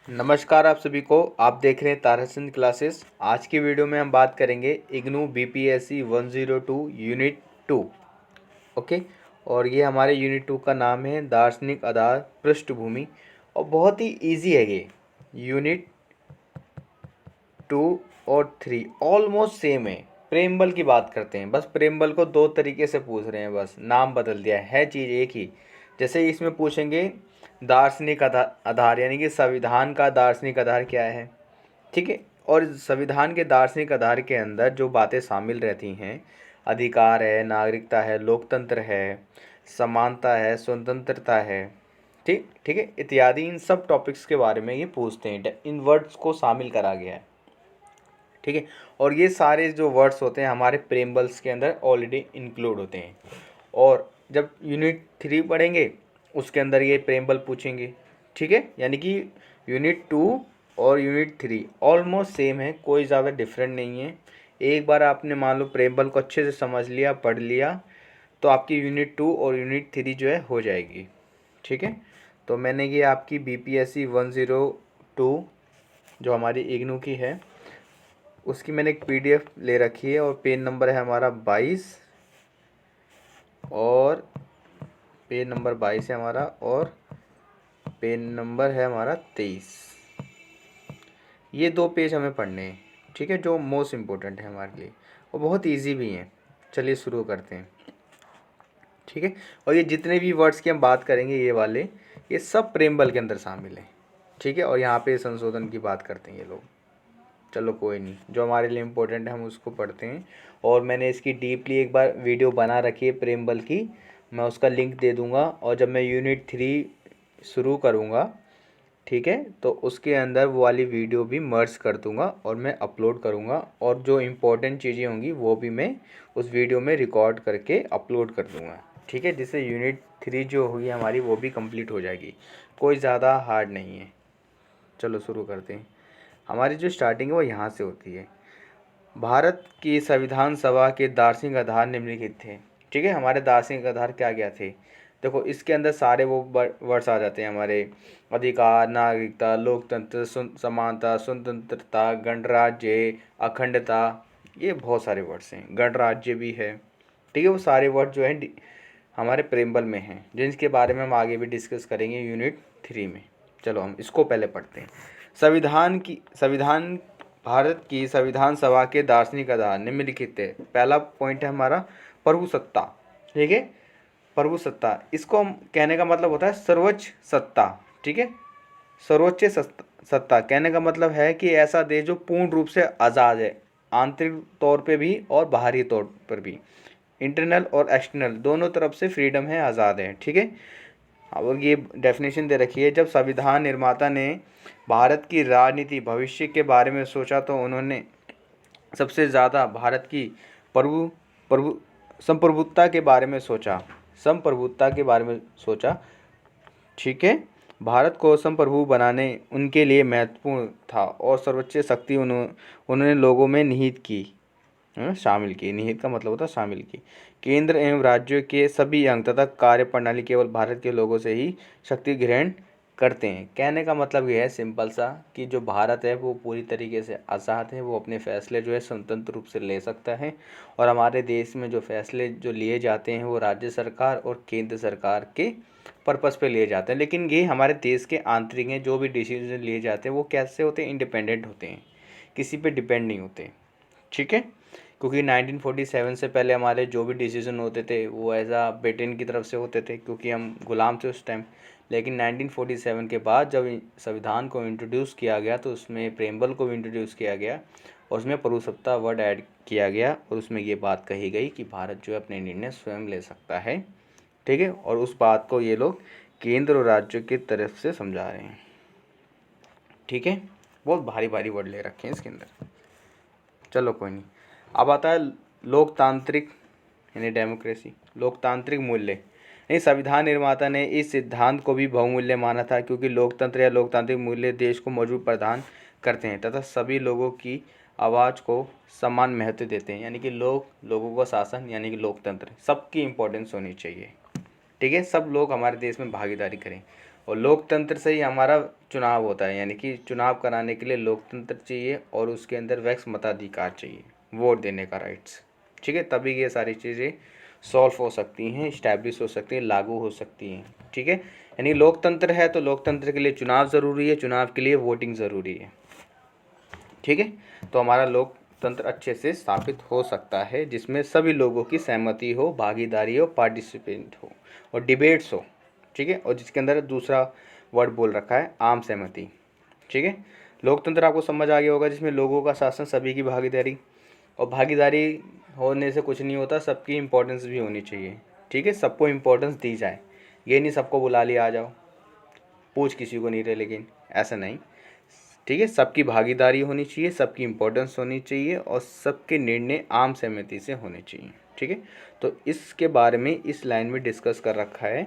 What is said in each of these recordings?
नमस्कार आप सभी को। आप देख रहे हैं ताराचंद क्लासेस। आज की वीडियो में हम बात करेंगे इग्नू बीपीएससी 102 यूनिट 2। ओके। और ये हमारे यूनिट 2 का नाम है दार्शनिक आधार पृष्ठभूमि। और बहुत ही इजी है ये। यूनिट 2 और 3 ऑलमोस्ट सेम है। प्रेमबल की बात करते हैं, बस प्रेमबल को दो तरीके से पूछ रहे हैं, बस नाम बदल दिया है चीज़ एक ही। जैसे इसमें पूछेंगे दार्शनिक आधार यानी कि संविधान का दार्शनिक आधार क्या है। ठीक है। और संविधान के दार्शनिक आधार के अंदर जो बातें शामिल रहती हैं, अधिकार है, नागरिकता है, लोकतंत्र है, समानता है, स्वतंत्रता है, ठीक ठीक है, इत्यादि इन सब टॉपिक्स के बारे में ये पूछते हैं। इन वर्ड्स को शामिल करा गया है। ठीक है। और ये सारे जो वर्ड्स होते हैं हमारे प्रेम्बल्स के अंदर ऑलरेडी इंक्लूड होते हैं। और जब यूनिट 3 पढ़ेंगे उसके अंदर ये प्रेम्बल पूछेंगे। ठीक है। यानी कि यूनिट 2 और यूनिट 3 ऑलमोस्ट सेम है, कोई ज़्यादा डिफरेंट नहीं है। एक बार आपने मान लो प्रेम्बल को अच्छे से समझ लिया, पढ़ लिया, तो आपकी यूनिट 2 और यूनिट 3 जो है हो जाएगी। ठीक है। तो मैंने ये आपकी बीपीएससी 102 जो हमारी इग्नू की है उसकी मैंने एक पीडीएफ ले रखी है। और पेज नंबर है हमारा 22 और पेज नंबर 22 है हमारा, और पेज नंबर है हमारा 23। ये दो पेज हमें पढ़ने हैं। ठीक है, जो मोस्ट इम्पोर्टेंट है हमारे लिए और बहुत इजी भी हैं। चलिए शुरू करते हैं। ठीक है। और ये जितने भी वर्ड्स की हम बात करेंगे ये वाले, ये सब प्रेमबल के अंदर शामिल हैं। ठीक है। और यहाँ पे संशोधन की बात करते हैं ये लोग। चलो कोई नहीं, जो हमारे लिए इम्पोर्टेंट है हम उसको पढ़ते हैं। और मैंने इसकी डीपली एक बार वीडियो बना रखी है प्रेमबल की, मैं उसका लिंक दे दूँगा। और जब मैं यूनिट 3 शुरू करूँगा, ठीक है, तो उसके अंदर वो वाली वीडियो भी मर्ज कर दूँगा और मैं अपलोड करूँगा। और जो इम्पोर्टेंट चीज़ें होंगी वो भी मैं उस वीडियो में रिकॉर्ड करके अपलोड कर दूँगा। ठीक है, जिससे यूनिट 3 जो होगी हमारी वो भी कंप्लीट हो जाएगी। कोई ज़्यादा हार्ड नहीं है। चलो शुरू करते हैं। हमारी जो स्टार्टिंग है वो यहाँ से होती है। भारत की संविधान सभा के दार्शनिक आधार निम्नलिखित थे। ठीक है, हमारे दार्शनिक आधार क्या क्या थे, देखो इसके अंदर सारे वो वर्ड्स आ जाते हैं हमारे। अधिकार, नागरिकता, लोकतंत्र, समानता, स्वतंत्रता, गणराज्य, अखंडता, ये बहुत सारे वर्ड्स हैं। गणराज्य भी है। ठीक है, वो सारे वर्ड जो हैं हमारे प्रेम्बल में हैं, जिनके बारे में हम आगे भी डिस्कस करेंगे यूनिट 3 में। चलो हम इसको पहले पढ़ते हैं। संविधान भारत की संविधान सभा के दार्शनिक आधार निम्नलिखित है। पहला पॉइंट है हमारा प्रभुसत्ता। ठीक है, प्रभुसत्ता, इसको हम कहने का मतलब होता है सर्वोच्च सत्ता। ठीक है, सर्वोच्च सत्ता कहने का मतलब है कि ऐसा देश जो पूर्ण रूप से आज़ाद है, आंतरिक तौर पे भी और बाहरी तौर पर भी, इंटरनल और एक्सटर्नल दोनों तरफ से फ्रीडम है, आज़ाद है। ठीक है। और ये डेफिनेशन दे रखी है, जब संविधान निर्माता ने भारत की राजनीति भविष्य के बारे में सोचा तो उन्होंने सबसे ज़्यादा भारत की प्रभु प्रभु संप्रभुता के बारे में सोचा। संप्रभुता के बारे में सोचा। ठीक है, भारत को संप्रभु बनाने उनके लिए महत्वपूर्ण था और सर्वोच्च शक्ति उन्होंने लोगों में निहित की, शामिल की। निहित का मतलब होता है शामिल की। केंद्र एवं राज्यों के सभी अंग तथा कार्य प्रणाली केवल भारत के लोगों से ही शक्ति ग्रहण करते हैं। कहने का मतलब ये है सिंपल सा कि जो भारत है वो पूरी तरीके से आज़ाद है, वो अपने फैसले जो है स्वतंत्र रूप से ले सकता है। और हमारे देश में जो फैसले जो लिए जाते हैं वो राज्य सरकार और केंद्र सरकार के पर्पस पे लिए जाते हैं। लेकिन ये हमारे देश के आंतरिक हैं, जो भी डिसीजन लिए जाते हैं वो कैसे होते हैं, इंडिपेंडेंट होते हैं, किसी पे डिपेंड नहीं होते। ठीक है, क्योंकि 1947 से पहले हमारे जो भी डिसीजन होते थे वो एज आ ब्रिटेन की तरफ से होते थे, क्योंकि हम गुलाम थे उस टाइम। लेकिन 1947 के बाद जब संविधान को इंट्रोड्यूस किया गया तो उसमें प्रेम्बल को भी इंट्रोड्यूस किया गया और उसमें प्रभुसत्ता वर्ड ऐड किया गया। और उसमें ये बात कही गई कि भारत जो है अपने निर्णय स्वयं ले सकता है। ठीक है, और उस बात को ये लोग केंद्र और राज्यों की तरफ से समझा रहे हैं। ठीक है, बहुत भारी भारी वर्ड ले रखे हैं इसके अंदर। चलो कोई नहीं। अब आता है लोकतांत्रिक यानी डेमोक्रेसी, लोकतांत्रिक मूल्य। नहीं, संविधान निर्माता ने इस सिद्धांत को भी बहुमूल्य माना था, क्योंकि लोकतंत्र या लोकतांत्रिक मूल्य देश को मजबूत प्रदान करते हैं तथा सभी लोगों की आवाज़ को समान महत्व देते हैं। यानी कि लोगों का शासन यानी कि लोकतंत्र, सबकी इम्पोर्टेंस होनी चाहिए। ठीक है, सब लोग हमारे देश में भागीदारी करें और लोकतंत्र से ही हमारा चुनाव होता है, यानी कि चुनाव कराने के लिए लोकतंत्र चाहिए और उसके अंदर वैक्स मताधिकार चाहिए, वोट देने का राइट्स। ठीक है, तभी ये सारी चीज़ें सॉल्व हो सकती हैं, इस्टेब्लिश हो सकती हैं, लागू हो सकती हैं। ठीक है, यानी लोकतंत्र है तो लोकतंत्र के लिए चुनाव ज़रूरी है, चुनाव के लिए वोटिंग ज़रूरी है। ठीक है, तो हमारा लोकतंत्र अच्छे से स्थापित हो सकता है जिसमें सभी लोगों की सहमति हो, भागीदारी हो, पार्टिसिपेंट हो और डिबेट्स हो। ठीक है, और जिसके अंदर दूसरा वर्ड बोल रखा है आम सहमति। ठीक है, लोकतंत्र आपको समझ आ गया होगा, जिसमें लोगों का शासन, सभी की भागीदारी, और भागीदारी होने से कुछ नहीं होता, सबकी इम्पोर्टेंस भी होनी चाहिए। ठीक है, सबको इम्पोर्टेंस दी जाए, ये नहीं सबको बुला लिया आ जाओ, पूछ किसी को नहीं रहे, लेकिन ऐसा नहीं। ठीक है, सबकी भागीदारी होनी चाहिए, सबकी इम्पोर्टेंस होनी चाहिए और सबके निर्णय आम सहमति से होने चाहिए। ठीक है, तो इसके बारे में इस लाइन में डिस्कस कर रखा है,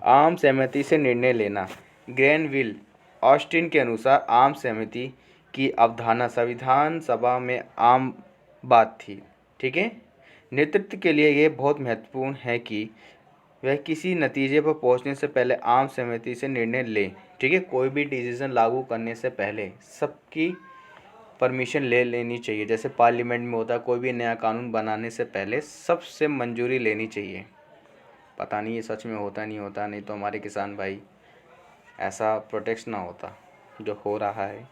आम सहमति से निर्णय लेना। ग्रैनविल ऑस्टिन के अनुसार आम सहमति की अवधारणा संविधान सभा में आम बात थी। ठीक है, नेतृत्व के लिए ये बहुत महत्वपूर्ण है कि वह किसी नतीजे पर पहुंचने से पहले आम सहमति से निर्णय ले। ठीक है, कोई भी डिसीजन लागू करने से पहले सबकी परमिशन ले लेनी चाहिए। जैसे पार्लियामेंट में होता है, कोई भी नया कानून बनाने से पहले सबसे मंजूरी लेनी चाहिए। पता नहीं ये सच में होता नहीं होता, नहीं तो हमारे किसान भाई ऐसा प्रोटेक्ट ना होता जो हो रहा है।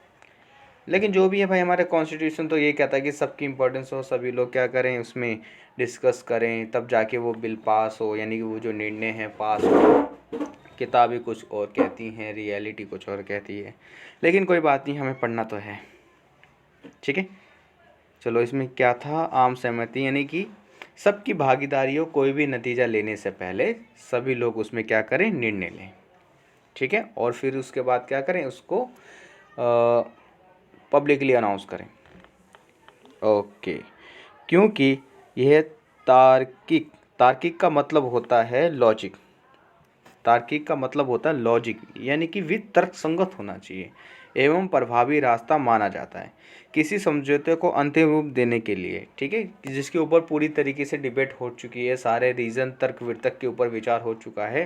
लेकिन जो भी है भाई, हमारे कॉन्स्टिट्यूशन तो ये कहता है कि सबकी इम्पोर्टेंस हो, सभी लोग क्या करें, उसमें डिस्कस करें, तब जाके वो बिल पास हो, यानी कि वो जो निर्णय है पास हो। किताबें कुछ और कहती हैं, रियलिटी कुछ और कहती है, लेकिन कोई बात नहीं, हमें पढ़ना तो है। ठीक है, चलो, इसमें क्या था, आम सहमति यानी कि सबकी भागीदारी हो, कोई भी नतीजा लेने से पहले सभी लोग उसमें क्या करें, निर्णय लें। ठीक है, और फिर उसके बाद क्या करें, उसको पब्लिकली अनाउंस करें। ओके, क्योंकि यह तार्किक तार्किक का मतलब होता है लॉजिक। तार्किक का मतलब होता है लॉजिक, यानी कि विद तर्कसंगत होना चाहिए एवं प्रभावी रास्ता माना जाता है किसी समझौते को अंतिम रूप देने के लिए। ठीक है, जिसके ऊपर पूरी तरीके से डिबेट हो चुकी है, सारे रीज़न, तर्क वितर्क के ऊपर विचार हो चुका है,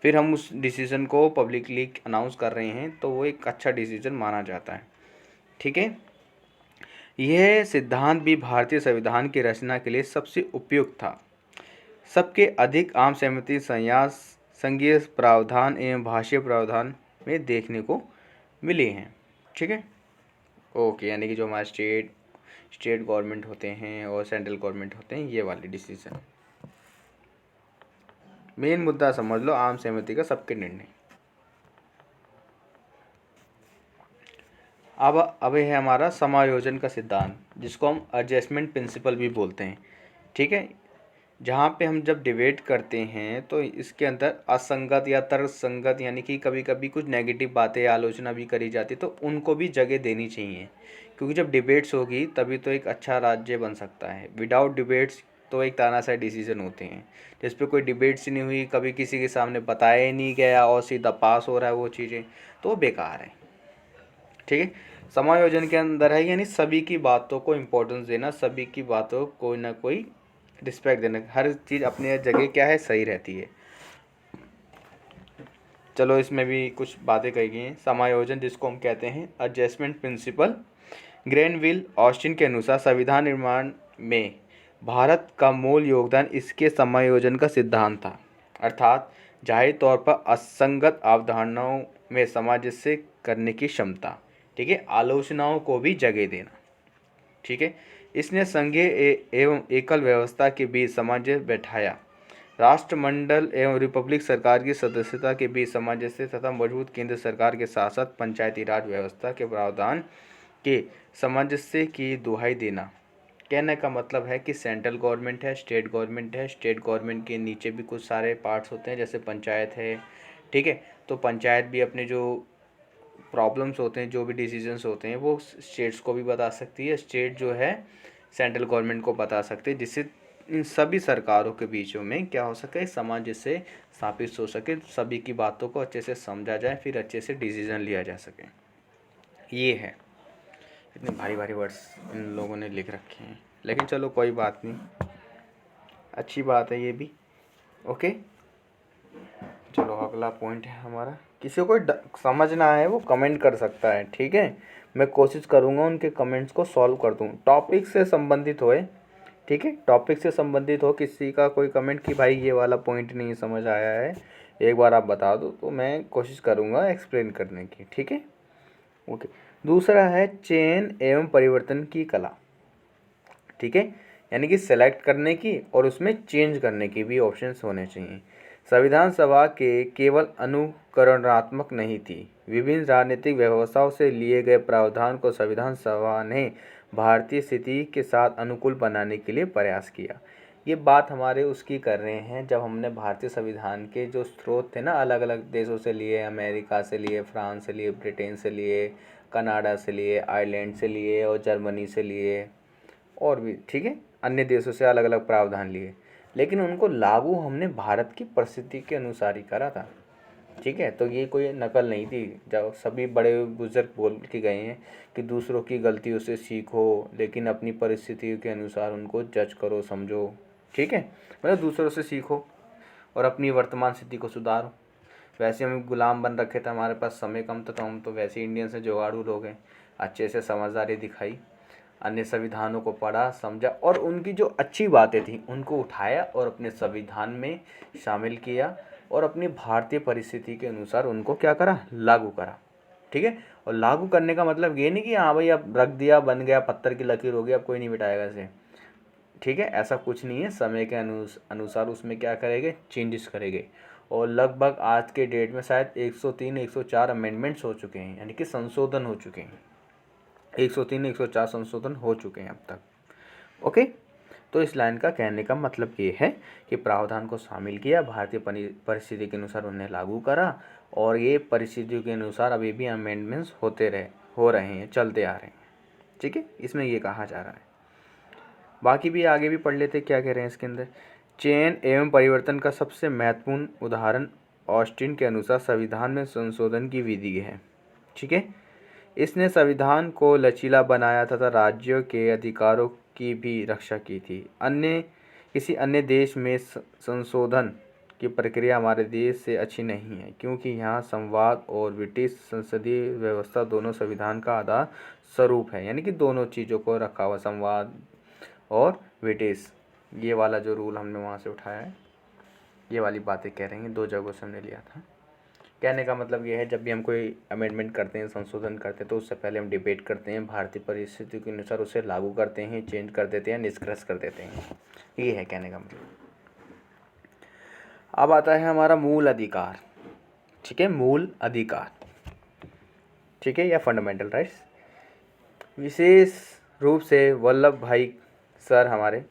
फिर हम उस डिसीज़न को पब्लिकली अनाउंस कर रहे हैं, तो वो एक अच्छा डिसीज़न माना जाता है। ठीक है, यह सिद्धांत भी भारतीय संविधान की रचना के लिए सबसे उपयुक्त था। सबके अधिक आम सहमति संन्यास संघीय प्रावधान एवं भाषीय प्रावधान में देखने को मिले हैं। ठीक है, ओके, यानी कि जो हमारे स्टेट गवर्नमेंट होते हैं और सेंट्रल गवर्नमेंट होते हैं, ये वाले डिसीजन। मेन मुद्दा समझ लो, आम सहमति का सबके निर्णय। अब है हमारा समायोजन का सिद्धांत, जिसको हम एडजस्टमेंट प्रिंसिपल भी बोलते हैं। ठीक है, जहाँ पे हम जब डिबेट करते हैं तो इसके अंदर असंगत या तर्कसंगत, यानी कि कभी कभी कुछ नेगेटिव बातें आलोचना भी करी जाती है, तो उनको भी जगह देनी चाहिए, क्योंकि जब डिबेट्स होगी तभी तो एक अच्छा राज्य बन सकता है। विदाउट डिबेट्स तो एक तानाशाही डिसीजन होते हैं, जिस पे कोई डिबेट्स नहीं हुई, कभी किसी के सामने बताया ही नहीं गया और सीधा पास हो रहा है वो चीज़ें, तो वो बेकार है। ठीक है, समायोजन के अंदर है यानी सभी की बातों को इम्पोर्टेंस देना, सभी की बातों को कोई ना कोई रिस्पेक्ट देना, हर चीज़ अपने जगह क्या है, सही रहती है। चलो, इसमें भी कुछ बातें कही गई हैं। समायोजन, जिसको हम कहते हैं एडजस्टमेंट प्रिंसिपल, ग्रैनविल ऑस्टिन के अनुसार संविधान निर्माण में भारत का मूल योगदान इसके समायोजन का सिद्धांत था, अर्थात जाहिर तौर पर असंगत अवधारणाओं में सामंजस्य करने की क्षमता। ठीक है, आलोचनाओं को भी जगह देना। ठीक है, इसने संघीय एवं एकल व्यवस्था के बीच सामंजस्य बैठाया, राष्ट्रमंडल एवं रिपब्लिक सरकार की सदस्यता के बीच सामंजस्य तथा मजबूत केंद्र सरकार के साथ साथ पंचायती राज व्यवस्था के प्रावधान के सामंजस्य की दुहाई देना। कहने का मतलब है कि सेंट्रल गवर्नमेंट है, स्टेट गवर्नमेंट है, स्टेट गवर्नमेंट के नीचे भी कुछ सारे पार्ट्स होते हैं, जैसे पंचायत है। ठीक है, तो पंचायत भी अपने जो प्रॉब्लम्स होते हैं, जो भी डिसीजंस होते हैं, वो स्टेट्स को भी बता सकती है, स्टेट जो है सेंट्रल गवर्नमेंट को बता सकते हैं, जिससे इन सभी सरकारों के बीचों में क्या हो सके, सामंजस्य स्थापित हो सके, सभी की बातों को अच्छे से समझा जाए, फिर अच्छे से डिसीजन लिया जा सके। ये है, इतने भारी भारी वर्ड्स इन लोगों ने लिख रखे हैं, लेकिन चलो कोई बात नहीं, अच्छी बात है ये भी। ओके, चलो अगला पॉइंट है हमारा किसी को समझ ना आए वो कमेंट कर सकता है, ठीक है। मैं कोशिश करूँगा उनके कमेंट्स को सॉल्व कर दूँ, टॉपिक से संबंधित होए, ठीक है। टॉपिक से संबंधित हो किसी का कोई कमेंट कि भाई ये वाला पॉइंट नहीं समझ आया है, एक बार आप बता दो, तो मैं कोशिश करूँगा एक्सप्लेन करने की, ठीक है। ओके। दूसरा है चयन एवं परिवर्तन की कला, ठीक है। यानी कि सेलेक्ट करने की और उसमें चेंज करने की भी ऑप्शंस होने चाहिए। संविधान सभा के केवल अनुकरणात्मक नहीं थी, विभिन्न राजनीतिक व्यवस्थाओं से लिए गए प्रावधान को संविधान सभा ने भारतीय स्थिति के साथ अनुकूल बनाने के लिए प्रयास किया। ये बात हमारे उसकी कर रहे हैं जब हमने भारतीय संविधान के जो स्रोत थे ना, अलग अलग देशों से लिए, अमेरिका से लिए, फ्रांस से लिए, ब्रिटेन से लिए, कनाडा से लिए, आयरलैंड से लिए और जर्मनी से लिए और भी, ठीक है, अन्य देशों से अलग अलग प्रावधान लिए, लेकिन उनको लागू हमने भारत की परिस्थिति के अनुसार ही करा था, ठीक है। तो ये कोई नकल नहीं थी। जब सभी बड़े बुजुर्ग बोल के गए हैं कि दूसरों की गलतियों से सीखो, लेकिन अपनी परिस्थिति के अनुसार उनको जज करो, समझो, ठीक है। मतलब दूसरों से सीखो और अपनी वर्तमान स्थिति को सुधारो। वैसे हम गुलाम बन रखे थे, हमारे पास समय कम था, तो हम तो वैसे इंडियन से जुगाड़ू लोग हैं। अच्छे से समझदारी दिखाई, अन्य संविधानों को पढ़ा, समझा और उनकी जो अच्छी बातें थी उनको उठाया और अपने संविधान में शामिल किया और अपनी भारतीय परिस्थिति के अनुसार उनको क्या करा, लागू करा, ठीक है। और लागू करने का मतलब ये नहीं कि हाँ भाई अब रख दिया, बन गया, पत्थर की लकीर हो गई, अब कोई नहीं मिटाएगा इसे, ठीक है। ऐसा कुछ नहीं है, समय के अनुसार उसमें क्या करेंगे, चेंजेस करेंगे। और लगभग आज के डेट में शायद 103 104 अमेंडमेंट्स हो चुके हैं, यानी कि संशोधन हो चुके हैं। 103 104 संशोधन हो चुके हैं अब तक, ओके। तो इस लाइन का कहने का मतलब ये है कि प्रावधान को शामिल किया, भारतीय परिस्थिति के अनुसार उन्हें लागू करा और ये परिस्थितियों के अनुसार अभी भी अमेंडमेंट्स हो रहे हैं, चलते आ रहे हैं, ठीक है। इसमें ये कहा जा रहा है। बाकी भी आगे भी पढ़ लेते क्या कह रहे हैं इसके अंदर। चयन एवं परिवर्तन का सबसे महत्वपूर्ण उदाहरण ऑस्टिन के अनुसार संविधान में संशोधन की विधि है, ठीक है। इसने संविधान को लचीला बनाया तथा राज्यों के अधिकारों की भी रक्षा की थी। किसी अन्य देश में संशोधन की प्रक्रिया हमारे देश से अच्छी नहीं है, क्योंकि यहाँ संवाद और ब्रिटिश संसदीय व्यवस्था दोनों संविधान का आधार स्वरूप है। यानी कि दोनों चीज़ों को रखा हुआ, संवाद और ब्रिटिश, ये वाला जो रूल हमने वहाँ से उठाया है, ये वाली बातें कह रही हैं, दो जगहों से हमने लिया था। कहने का मतलब ये है, जब भी हम कोई अमेंडमेंट करते हैं, संशोधन करते हैं, तो उससे पहले हम डिबेट करते हैं, भारतीय परिस्थिति के अनुसार उसे लागू करते हैं, चेंज कर देते हैं, निष्कर्ष कर देते हैं। ये है कहने का मतलब। अब आता है हमारा मूल अधिकार, ठीक है, मूल अधिकार, ठीक है, या फंडामेंटल राइट्स। विशेष रूप से वल्लभ भाई सर, हमारे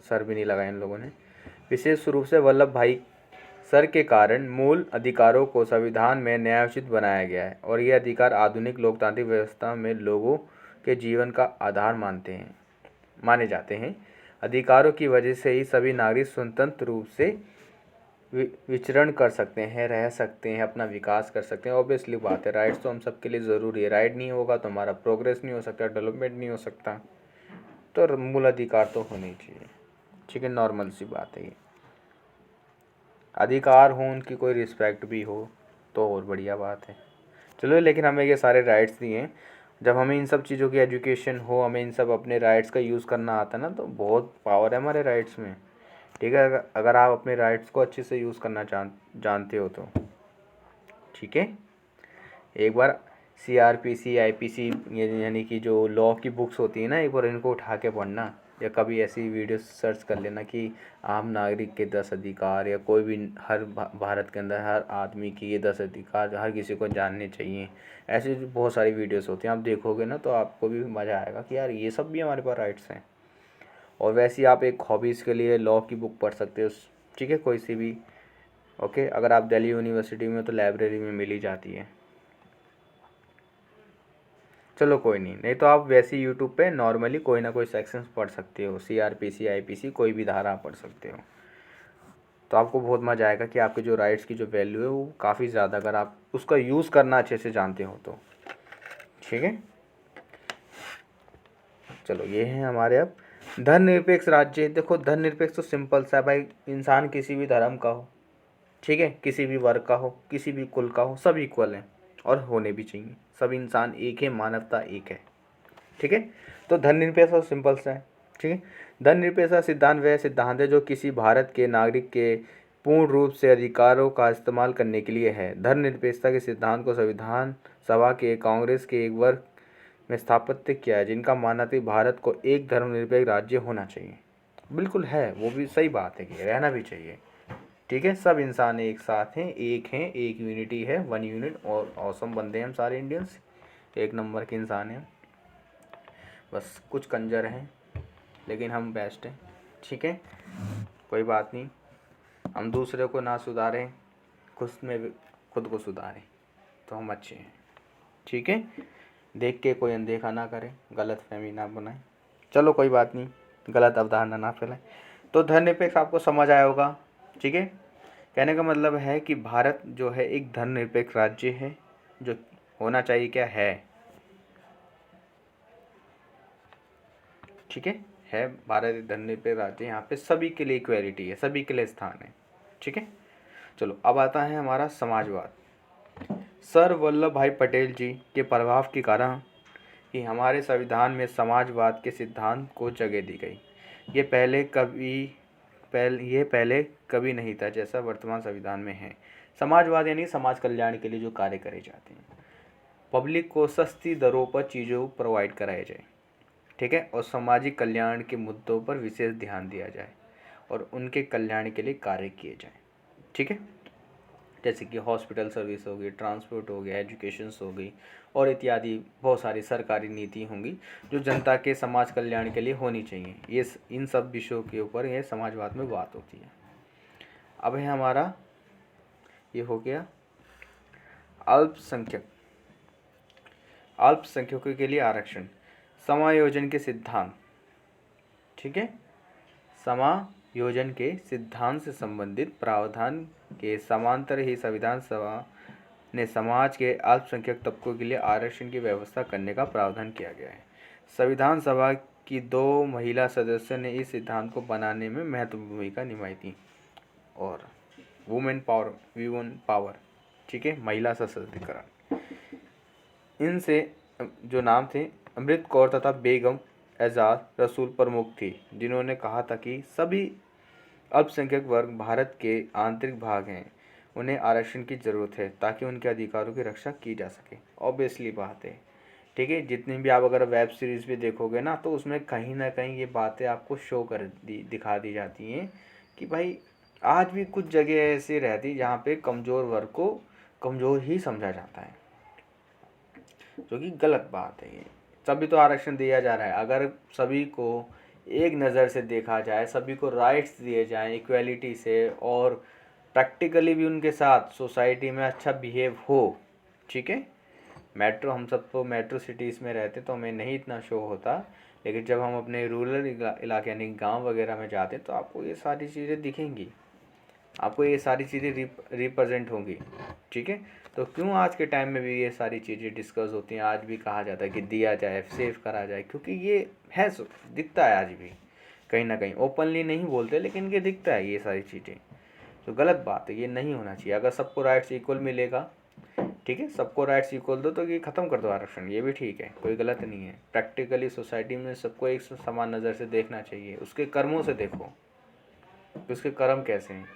सर भी नहीं लगाए इन लोगों ने, विशेष रूप से वल्लभ भाई सर के कारण मूल अधिकारों को संविधान में न्यायोचित बनाया गया है और ये अधिकार आधुनिक लोकतांत्रिक व्यवस्था में लोगों के जीवन का आधार माने जाते हैं। अधिकारों की वजह से ही सभी नागरिक स्वतंत्र रूप से विचरण कर सकते हैं, रह सकते हैं, अपना विकास कर सकते हैं। ऑब्वियसली बात है, राइट्स तो हम सबके लिए ज़रूरी है। राइट नहीं होगा तो हमारा प्रोग्रेस नहीं हो सकता, डेवलपमेंट नहीं हो सकता। तो मूल अधिकार तो होने चाहिए, ठीक है, नॉर्मल सी बात है ये। अधिकार हो, उनकी कोई रिस्पेक्ट भी हो तो और बढ़िया बात है। चलो, लेकिन हमें ये सारे राइट्स दिए हैं, जब हमें इन सब चीज़ों की एजुकेशन हो, हमें इन सब अपने राइट्स का यूज़ करना आता है ना, तो बहुत पावर है हमारे राइट्स में, ठीक है। अगर आप अपने राइट्स को अच्छे से यूज़ करना जानते हो तो, ठीक है। एक बार CRPC IPC यानी कि जो लॉ की बुक्स होती है ना, एक बार इनको उठा के पढ़ना, या कभी ऐसी वीडियो सर्च कर लेना कि आम नागरिक के 10 अधिकार, या कोई भी हर भारत के अंदर हर आदमी की ये 10 अधिकार हर किसी को जानने चाहिए। ऐसे बहुत सारी वीडियोस होती हैं, आप देखोगे ना तो आपको भी मज़ा आएगा कि यार ये सब भी हमारे पास राइट्स हैं। और वैसे ही आप एक हॉबीज़ के लिए लॉ की बुक पढ़ सकते हो, ठीक है, कोई सी भी, ओके। अगर आप दिल्ली यूनिवर्सिटी में हो तो लाइब्रेरी में मिल ही जाती है। चलो कोई नहीं, नहीं तो आप वैसे यूट्यूब पे नॉर्मली कोई ना कोई सेक्शंस पढ़ सकते हो, CRPC IPC कोई भी धारा आप पढ़ सकते हो, तो आपको बहुत मज़ा आएगा कि आपके जो राइट्स की जो वैल्यू है वो काफ़ी ज़्यादा, अगर आप उसका यूज़ करना अच्छे से जानते हो तो, ठीक है। चलो, ये है हमारे अब धर्मनिरपेक्ष राज्य। देखो, धर्मनिरपेक्ष तो सिंपल सा है भाई, इंसान किसी भी धर्म का हो, ठीक है, किसी भी वर्ग का हो, किसी भी कुल का हो, सब इक्वल हैं और होने भी चाहिए। सब इंसान एक है, मानवता एक है। ठीक है, तो धर्मनिरपेक्षता सिंपल सा है। ठीक है, धर्मनिरपेक्षता सिद्धांत वह सिद्धांत है जो किसी भारत के नागरिक के पूर्ण रूप से अधिकारों का इस्तेमाल करने के लिए है। धर्मनिरपेक्षता के सिद्धांत को संविधान सभा के कांग्रेस के एक वर्ग में स्थापित किया है, जिनका मानना था कि भारत को एक धर्मनिरपेक्ष राज्य होना चाहिए। बिल्कुल है, वो भी सही बात है कि रहना भी चाहिए। ठीक है, सब इंसान एक साथ हैं, एक यूनिटी है, वन यूनिट, और औसम बंदे हैं हम सारे इंडियंस, एक नंबर के इंसान हैं। बस कुछ कंजर हैं लेकिन हम बेस्ट हैं। ठीक है, कोई बात नहीं, हम दूसरे को ना सुधारें, खुद को सुधारें तो हम अच्छे हैं। ठीक है, देख के कोई अनदेखा ना करे, गलत फहमी ना बनाए। चलो कोई बात नहीं, गलत अवधारणा ना फैलाए। तो धर्मनिरपेक्ष आपको समझ आया होगा। ठीक है, कहने का मतलब है कि भारत जो है एक धर्मनिरपेक्ष राज्य है, जो होना चाहिए क्या है। ठीक है भारत एक धर्मनिरपेक्ष राज्य, यहाँ पे सभी के लिए इक्वलिटी है, सभी के लिए स्थान है। ठीक है, चलो अब आता है हमारा समाजवाद। सर वल्लभ भाई पटेल जी के प्रभाव के कारण कि हमारे संविधान में समाजवाद के सिद्धांत को जगह दी गई। ये पहले कभी नहीं था जैसा वर्तमान संविधान में है। समाजवाद यानी समाज कल्याण के लिए जो कार्य करे जाते हैं, पब्लिक को सस्ती दरों पर चीज़ों प्रोवाइड कराए जाए। ठीक है, और सामाजिक कल्याण के मुद्दों पर विशेष ध्यान दिया जाए और उनके कल्याण के लिए कार्य किए जाए। ठीक है, जैसे कि हॉस्पिटल सर्विस हो गई, ट्रांसपोर्ट हो गया, एजुकेशन हो गई और इत्यादि बहुत सारी सरकारी नीति होंगी जो जनता के समाज कल्याण के लिए होनी चाहिए। ये इन सब विषयों के ऊपर यह समाजवाद में बात होती है। अब है हमारा ये हो गया अल्पसंख्यकों के लिए आरक्षण, समायोजन के सिद्धांत। ठीक है, समायोजन के सिद्धांत से संबंधित प्रावधान के समांतर ही संविधान सभा ने समाज के अल्पसंख्यक तबकों के लिए आरक्षण की व्यवस्था करने का प्रावधान किया गया है। संविधान सभा की 2 महिला सदस्यों ने इस सिद्धांत को बनाने में महत्वपूर्ण भूमिका निभाई थी। और वुमेन पावर, ठीक है, महिला सशक्तिकरण। इनसे जो नाम थे अमृत कौर तथा बेगम एजाज रसूल प्रमुख थी, जिन्होंने कहा था कि सभी अल्पसंख्यक वर्ग भारत के आंतरिक भाग हैं, उन्हें आरक्षण की ज़रूरत है ताकि उनके अधिकारों की रक्षा की जा सके। ऑब्वियसली बात है। ठीक है, जितनी भी आप अगर वेब सीरीज़ भी देखोगे ना, तो उसमें कहीं ना कहीं ये बातें आपको शो दिखा दी जाती हैं कि भाई आज भी कुछ जगह ऐसी रहती जहाँ पे कमज़ोर वर्ग को कमज़ोर ही समझा जाता है, जो कि गलत बात है। ये सभी तो आरक्षण दिया जा रहा है, अगर सभी को एक नज़र से देखा जाए, सभी को राइट्स दिए जाएं इक्वलिटी से, और प्रैक्टिकली भी उनके साथ सोसाइटी में अच्छा बिहेव हो। ठीक है, हम सब तो मेट्रो सिटीज़ में रहते तो हमें नहीं इतना शो होता, लेकिन जब हम अपने रूरल इलाके यानी गाँव वगैरह में जाते तो आपको ये सारी चीज़ें दिखेंगी, आपको ये सारी चीज़ें रिप्रेजेंट होंगी। ठीक है, तो क्यों आज के टाइम में भी ये सारी चीज़ें डिस्कस होती हैं, आज भी कहा जाता है कि दिया जाए, सेव करा जाए, क्योंकि ये है दिखता है आज भी, कहीं ना कहीं ओपनली नहीं बोलते लेकिन ये दिखता है ये सारी चीज़ें। तो गलत बात है, ये नहीं होना चाहिए। अगर सबको राइट्स इक्वल मिलेगा, ठीक है, सबको राइट्स इक्वल दो, तो ये ख़त्म कर दो आरक्षण, ये भी ठीक है, कोई गलत नहीं है। प्रैक्टिकली सोसाइटी में सबको एक समान नज़र से देखना चाहिए, उसके कर्मों से देखो उसके कर्म कैसे हैं,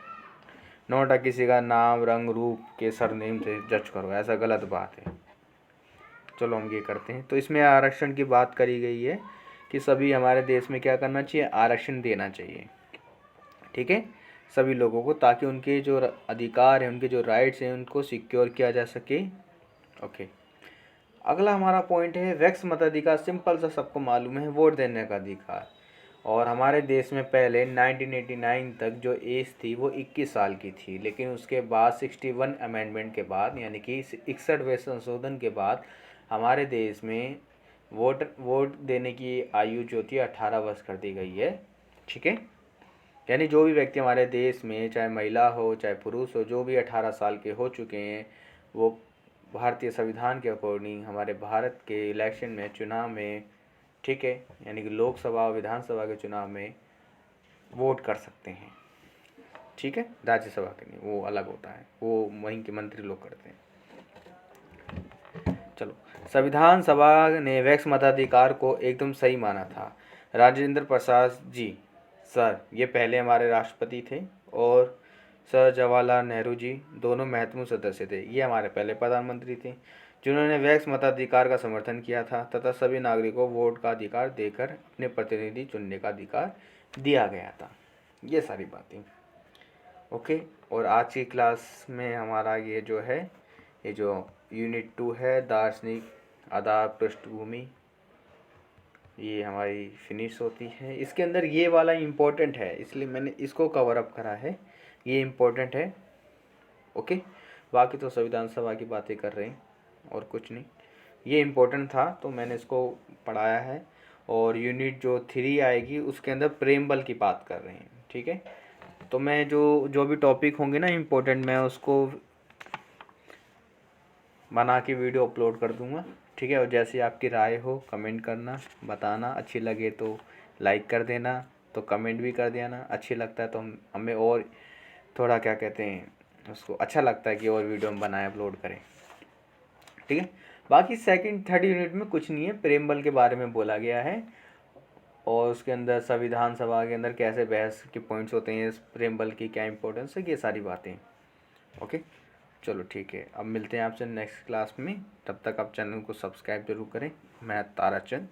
नोटा किसी का नाम रंग रूप के सरनेम से जज करो, ऐसा गलत बात है। चलो हम ये करते हैं। तो इसमें आरक्षण की बात करी गई है कि सभी हमारे देश में क्या करना चाहिए, आरक्षण देना चाहिए। ठीक है, सभी लोगों को, ताकि उनके जो अधिकार हैं, उनके जो राइट्स हैं, उनको सिक्योर किया जा सके। ओके, अगला हमारा पॉइंट है वैक्स मताधिकार। सिंपल सा, सबको मालूम है, वोट देने का अधिकार। और हमारे देश में पहले 1989 तक जो एज थी वो 21 साल की थी, लेकिन उसके बाद 61 अमेंडमेंट के बाद, यानी कि 61वें संशोधन के बाद, हमारे देश में वोट देने की आयु जो थी 18 वर्ष कर दी गई है। ठीक है, यानी जो भी व्यक्ति हमारे देश में, चाहे महिला हो चाहे पुरुष हो, जो भी 18 साल के हो चुके हैं, वो भारतीय संविधान के अकॉर्डिंग हमारे भारत के इलेक्शन में, चुनाव में, ठीक है, यानी कि लोकसभा और विधानसभा के चुनाव में वोट कर सकते हैं। ठीक है, राज्यसभा के नहीं, वो अलग होता है, वो वहीं के मंत्री लोग करते हैं। चलो, संविधान सभा ने वैक्स मताधिकार को एकदम सही माना था। राजेंद्र प्रसाद जी सर, ये पहले हमारे राष्ट्रपति थे, और सर जवाहरलाल नेहरू जी दोनों महत्वपूर्ण सदस्य थे, ये हमारे पहले प्रधानमंत्री थे, जिन्होंने वैक्स मताधिकार का समर्थन किया था तथा सभी नागरिकों को वोट का अधिकार देकर अपने प्रतिनिधि चुनने का अधिकार दिया गया था। ये सारी बातें ओके। और आज की क्लास में हमारा ये जो है, ये जो यूनिट 2 है, दार्शनिक आधार पृष्ठभूमि, ये हमारी फिनिश होती है। इसके अंदर ये वाला इम्पोर्टेंट है, इसलिए मैंने इसको कवर अप करा है, ये इम्पोर्टेंट है ओके। बाकी तो संविधान सभा की बातें कर रहे हैं और कुछ नहीं, ये इम्पोर्टेंट था तो मैंने इसको पढ़ाया है। और यूनिट जो 3 आएगी उसके अंदर प्रेमबल की बात कर रहे हैं, ठीक है। तो मैं जो जो भी टॉपिक होंगे ना इम्पोर्टेंट, मैं उसको बना के वीडियो अपलोड कर दूंगा, ठीक है। और जैसी आपकी राय हो कमेंट करना, बताना, अच्छी लगे तो लाइक कर देना, तो कमेंट भी कर देना, अच्छी लगता है तो हमें और थोड़ा क्या कहते हैं उसको, अच्छा लगता है कि और वीडियो हम बनाए अपलोड करें, ठीक है। बाकी सेकंड थर्ड यूनिट में कुछ नहीं है, प्रेमबल के बारे में बोला गया है, और उसके अंदर संविधान सभा के अंदर कैसे बहस के पॉइंट्स होते हैं, प्रेमबल की क्या इंपॉर्टेंस है, ये सारी बातें ओके। चलो ठीक है, अब मिलते हैं आपसे नेक्स्ट क्लास में, तब तक आप चैनल को सब्सक्राइब जरूर करें। मैं ताराचंद।